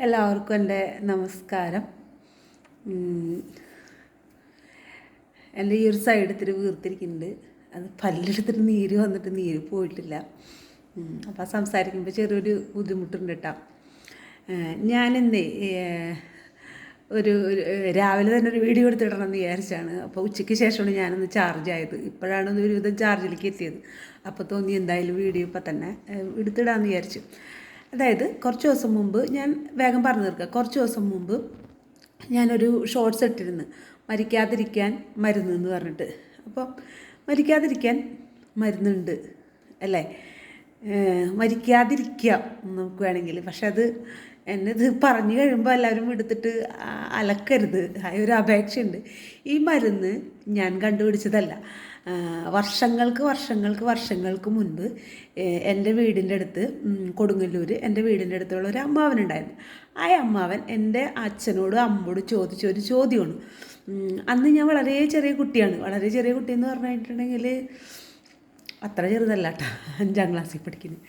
എല്ലാവർക്കും എൻ്റെ നമസ്കാരം. എൻ്റെ ഈ ഒരു സൈഡ് ഇത്തിരി വീർത്തിരിക്കുന്നുണ്ട്. അത് പല്ലെടുത്തിട്ട് നീര് വന്നിട്ട് നീര് പോയിട്ടില്ല. അപ്പോൾ സംസാരിക്കുമ്പോൾ ചെറിയൊരു ബുദ്ധിമുട്ടുണ്ട് കേട്ടോ. ഞാനിന്ന് ഒരു രാവിലെ തന്നെ ഒരു വീഡിയോ എടുത്തിടണമെന്ന് വിചാരിച്ചാണ്. അപ്പോൾ ഉച്ചയ്ക്ക് ശേഷമാണ് ഞാനൊന്ന് ചാർജ് ആയത്. ഇപ്പോഴാണ് ഒരുവിധം ചാർജിലേക്ക് എത്തിയത്. അപ്പോൾ തോന്നി എന്തായാലും വീഡിയോ ഇപ്പം തന്നെ എടുത്തിടാമെന്ന് വിചാരിച്ചു. അതായത് കുറച്ച് ദിവസം മുമ്പ് ഞാൻ വേഗം പറഞ്ഞു തീർക്കാം. കുറച്ച് ദിവസം മുമ്പ് ഞാനൊരു ഷോർട്സ് ഇട്ടിരുന്നു, മരിക്കാതിരിക്കാൻ മരുന്ന് എന്ന് പറഞ്ഞിട്ട്. അപ്പോൾ മരിക്കാതിരിക്കാൻ മരുന്നുണ്ട് അല്ലേ, മരിക്കാതിരിക്കാം നമുക്ക് വേണമെങ്കിൽ. പക്ഷെ അത് എന്നത് പറഞ്ഞു കഴിയുമ്പോൾ എല്ലാവരും എടുത്തിട്ട് അലക്കരുത്, ആ ഒരു അപേക്ഷയുണ്ട്. ഈ മരുന്ന് ഞാൻ കണ്ടുപിടിച്ചതല്ല. വർഷങ്ങൾക്ക് മുൻപ് എൻ്റെ വീടിൻ്റെ അടുത്ത് കൊടുങ്ങല്ലൂർ എൻ്റെ വീടിൻ്റെ അടുത്തുള്ള ഒരു അമ്മാവനുണ്ടായിരുന്നു. ആ അമ്മാവൻ എൻ്റെ അച്ഛനോടും അമ്മോടും ചോദിച്ചൊരു ചോദ്യമാണ്. അന്ന് ഞാൻ വളരെ ചെറിയ കുട്ടിയാണ്. വളരെ ചെറിയ കുട്ടിയെന്ന് പറഞ്ഞിട്ടുണ്ടെങ്കിൽ അത്ര ചെറുതല്ല കേട്ടോ, 5ാം ക്ലാസ്സിൽ പഠിക്കുന്നു.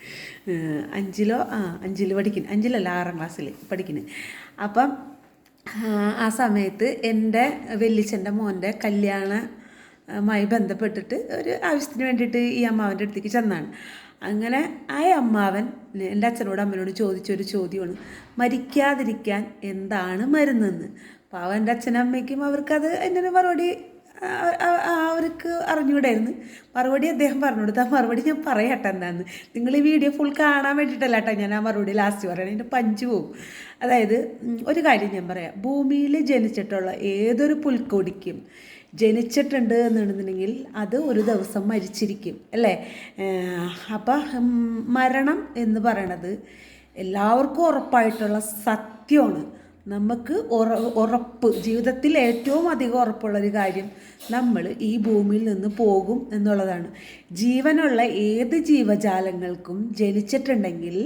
5ൽ പഠിക്കുന്നു, 5ലല്ല 6ാം ക്ലാസ്സിൽ പഠിക്കുന്നു. അപ്പം ആ സമയത്ത് എൻ്റെ വല്യച്ഛൻ്റെ മോൻ്റെ കല്യാണമായി ബന്ധപ്പെട്ടിട്ട് ഒരു ആവശ്യത്തിന് വേണ്ടിയിട്ട് ഈ അമ്മാവൻ്റെ അടുത്തേക്ക് ചെന്നാണ്. അങ്ങനെ ആ അമ്മാവൻ എൻ്റെ അച്ഛനോടും അമ്മനോട് ചോദിച്ചൊരു ചോദ്യമാണ്, മരിക്കാതിരിക്കാൻ എന്താണ് മരുന്നെന്ന്. അപ്പോൾ എൻ്റെ അച്ഛനും അമ്മയ്ക്കും അവർക്കത് അതിൻ്റെ മറുപടി അവർക്ക് അറിഞ്ഞുകൂടായിരുന്നു. മറുപടി അദ്ദേഹം പറഞ്ഞു കൊടുത്ത മറുപടി ഞാൻ പറയട്ടെ എന്താന്ന്. നിങ്ങൾ ഈ വീഡിയോ ഫുൾ കാണാൻ വേണ്ടിയിട്ടല്ല കേട്ടോ ഞാൻ ആ മറുപടി ലാസ്റ്റ് പറയണം, എൻ്റെ പഞ്ച് പോവും. അതായത് ഒരു കാര്യം ഞാൻ പറയാം, ഭൂമിയിൽ ജനിച്ചിട്ടുള്ള ഏതൊരു പുൽക്കൊടിക്കും ജനിച്ചിട്ടുണ്ട് എന്നുണ്ടെന്നുണ്ടെങ്കിൽ അത് ഒരു ദിവസം മരിച്ചിരിക്കും അല്ലേ. അപ്പം മരണം എന്ന് പറയണത് എല്ലാവർക്കും ഉറപ്പായിട്ടുള്ള സത്യമാണ്. നമുക്ക് ഉറപ്പ്, ജീവിതത്തിൽ ഏറ്റവും അധികം ഉറപ്പുള്ളൊരു കാര്യം നമ്മൾ ഈ ഭൂമിയിൽ നിന്ന് പോകും എന്നുള്ളതാണ്. ജീവനുള്ള ഏത് ജീവജാലങ്ങൾക്കും ജനിച്ചിട്ടുണ്ടെങ്കിൽ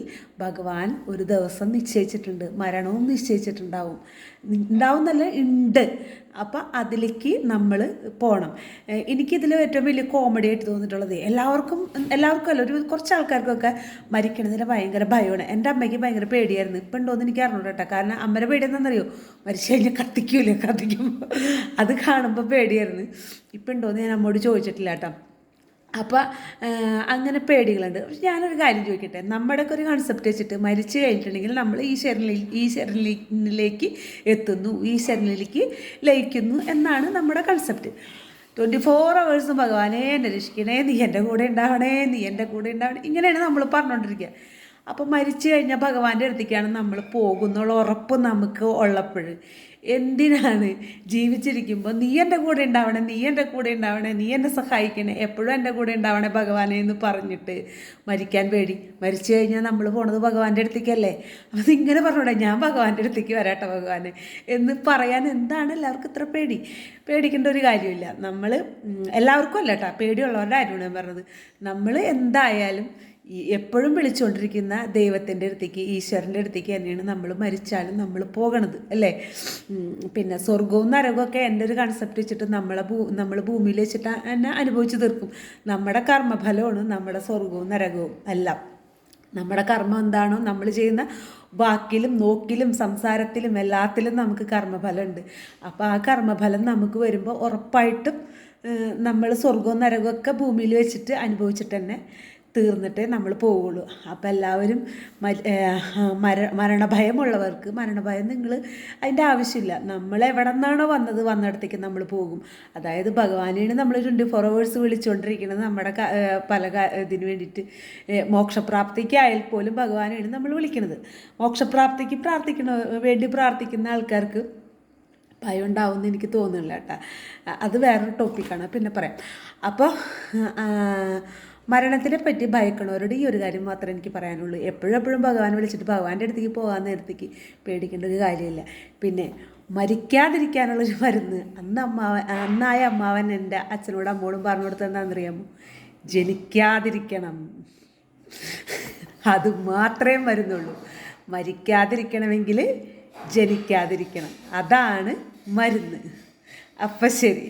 ഭഗവാൻ ഒരു ദിവസം നിശ്ചയിച്ചിട്ടുണ്ട്, മരണവും നിശ്ചയിച്ചിട്ടുണ്ടാവും. ഉണ്ടാവുന്നല്ല, ഉണ്ട്. അപ്പം അതിലേക്ക് നമ്മൾ പോകണം. എനിക്കിതിൽ ഏറ്റവും വലിയ കോമഡി ആയിട്ട് തോന്നിയിട്ടുള്ളത്, എല്ലാവർക്കും അല്ല, ഒരു കുറച്ച് ആൾക്കാർക്കൊക്കെ മരിക്കണതിന് ഭയങ്കര ഭയമാണ്. എൻ്റെ അമ്മയ്ക്ക് ഭയങ്കര പേടിയായിരുന്നു. ഇപ്പം ഉണ്ടോയെന്ന് എനിക്ക് അറിഞ്ഞൂട കേട്ടോ. കാരണം അമ്മയുടെ പേടി എന്താണെന്നറിയോ, മരിച്ചു കഴിഞ്ഞാൽ കത്തിക്കുമ്പോൾ അത് കാണുമ്പോൾ പേടിയായിരുന്നു. ഇപ്പം ഉണ്ടോയെന്ന് ഞാൻ അമ്മയോട് ചോദിച്ചിട്ടില്ല കേട്ടോ. അപ്പോൾ അങ്ങനെ പേടികളുണ്ട്. പക്ഷെ ഞാനൊരു കാര്യം ചോദിക്കട്ടെ, നമ്മുടെയൊക്കെ ഒരു കൺസെപ്റ്റ് വെച്ചിട്ട് മരിച്ചു കഴിഞ്ഞിട്ടുണ്ടെങ്കിൽ നമ്മൾ ഈശ്വരനിലേക്ക് എത്തുന്നു, ഈശ്വരനിലേക്ക് ലയിക്കുന്നു എന്നാണ് നമ്മുടെ കൺസെപ്റ്റ്. 24 hours ഭഗവാനെ എന്നെ രക്ഷിക്കണേ, നീ എൻ്റെ കൂടെ ഉണ്ടാവണേ, നീ എൻ്റെ കൂടെ ഉണ്ടാവണേ, ഇങ്ങനെയാണ് നമ്മൾ പറഞ്ഞുകൊണ്ടിരിക്കുക. അപ്പോൾ മരിച്ചു കഴിഞ്ഞാൽ ഭഗവാന്റെ അടുത്തേക്കാണ് നമ്മൾ പോകുന്നുള്ള ഉറപ്പ് നമുക്ക് ഉള്ളപ്പോൾ എന്തിനാണ് ജീവിച്ചിരിക്കുമ്പോൾ നീ എൻ്റെ കൂടെ ഉണ്ടാവണേ, നീ എൻ്റെ കൂടെ ഉണ്ടാവണേ, നീ എന്നെ സഹായിക്കണേ, എപ്പോഴും എൻ്റെ കൂടെ ഉണ്ടാവണേ ഭഗവാനെ എന്ന് പറഞ്ഞിട്ട് മരിക്കാൻ പേടി? മരിച്ചു കഴിഞ്ഞാൽ നമ്മൾ പോണത് ഭഗവാന്റെ അടുത്തേക്കല്ലേ. അപ്പോൾ ഇങ്ങനെ പറഞ്ഞൂടെ, ഞാൻ ഭഗവാന്റെ അടുത്തേക്ക് വരാട്ടെ ഭഗവാനെ എന്ന് പറയാൻ എന്താണ് എല്ലാവർക്കും ഇത്ര പേടി? പേടിക്കേണ്ട ഒരു കാര്യമില്ല. നമ്മൾ എല്ലാവർക്കും അല്ല കേട്ടോ, പേടിയുള്ളവരുടെ കാര്യമാണ് ഞാൻ പറഞ്ഞത്. നമ്മൾ എന്തായാലും എപ്പോഴും വിളിച്ചുകൊണ്ടിരിക്കുന്ന ദൈവത്തിൻ്റെ അടുത്തേക്ക്, ഈശ്വരൻ്റെ അടുത്തേക്ക് തന്നെയാണ് നമ്മൾ മരിച്ചാലും നമ്മൾ പോകണത് അല്ലേ. പിന്നെ സ്വർഗവും നരകമൊക്കെ എൻ്റെ ഒരു കൺസെപ്റ്റ് വെച്ചിട്ട് നമ്മൾ ഭൂമിയിൽ വെച്ചിട്ട് തന്നെ അനുഭവിച്ച് തീർക്കും. നമ്മുടെ കർമ്മഫലമാണ് നമ്മുടെ സ്വർഗവും നരകവും എല്ലാം. നമ്മുടെ കർമ്മം എന്താണോ, നമ്മൾ ചെയ്യുന്ന വാക്കിലും നോക്കിലും സംസാരത്തിലും എല്ലാത്തിലും നമുക്ക് കർമ്മഫലമുണ്ട്. അപ്പോൾ ആ കർമ്മഫലം നമുക്ക് വരുമ്പോൾ ഉറപ്പായിട്ടും നമ്മൾ സ്വർഗവും നരകമൊക്കെ ഭൂമിയിൽ വെച്ചിട്ട് അനുഭവിച്ചിട്ട് തന്നെ തീർന്നിട്ടേ നമ്മൾ പോവുള്ളൂ. അപ്പം എല്ലാവരും മരണഭയമുള്ളവർക്ക് മരണഭയം നിങ്ങൾ അതിൻ്റെ ആവശ്യമില്ല. നമ്മൾ എവിടെ നിന്നാണോ വന്നിടത്തേക്ക് നമ്മൾ പോകും. അതായത് ഭഗവാനെയാണ് നമ്മൾ 24 hours വിളിച്ചുകൊണ്ടിരിക്കുന്നത്. നമ്മുടെ പല ഇതിന് വേണ്ടിയിട്ട് മോക്ഷപ്രാപ്തിക്കായാൽ പോലും ഭഗവാനെയാണ് നമ്മൾ വിളിക്കുന്നത്. മോക്ഷപ്രാപ്തിക്ക് പ്രാർത്ഥിക്കുന്ന ആൾക്കാർക്ക് ഭയം ഉണ്ടാവുമെന്ന് എനിക്ക് തോന്നുന്നില്ല കേട്ടോ. അത് വേറൊരു ടോപ്പിക്കാണ്, പിന്നെ പറയാം. അപ്പോൾ മരണത്തിനെ പറ്റി ഭയക്കണവരോട് ഈ ഒരു കാര്യം മാത്രമേ എനിക്ക് പറയാനുള്ളൂ. എപ്പോഴും ഭഗവാനെ വിളിച്ചിട്ട് ഭഗവാന്റെ അടുത്തേക്ക് പോകാൻ നേരത്തേക്ക് പേടിക്കേണ്ട ഒരു കാര്യമില്ല. പിന്നെ മരിക്കാതിരിക്കാനുള്ളൊരു മരുന്ന് അന്നായ അമ്മാവൻ എൻ്റെ അച്ഛനോടും അമ്മോടും പറഞ്ഞു കൊടുത്തത് എന്താണെന്നറിയാമോ? ജനിക്കാതിരിക്കണം. അത് മാത്രമേ മരുന്നുള്ളൂ. മരിക്കാതിരിക്കണമെങ്കിൽ ജനിക്കാതിരിക്കണം, അതാണ് മരുന്ന്. അപ്പം ശരി.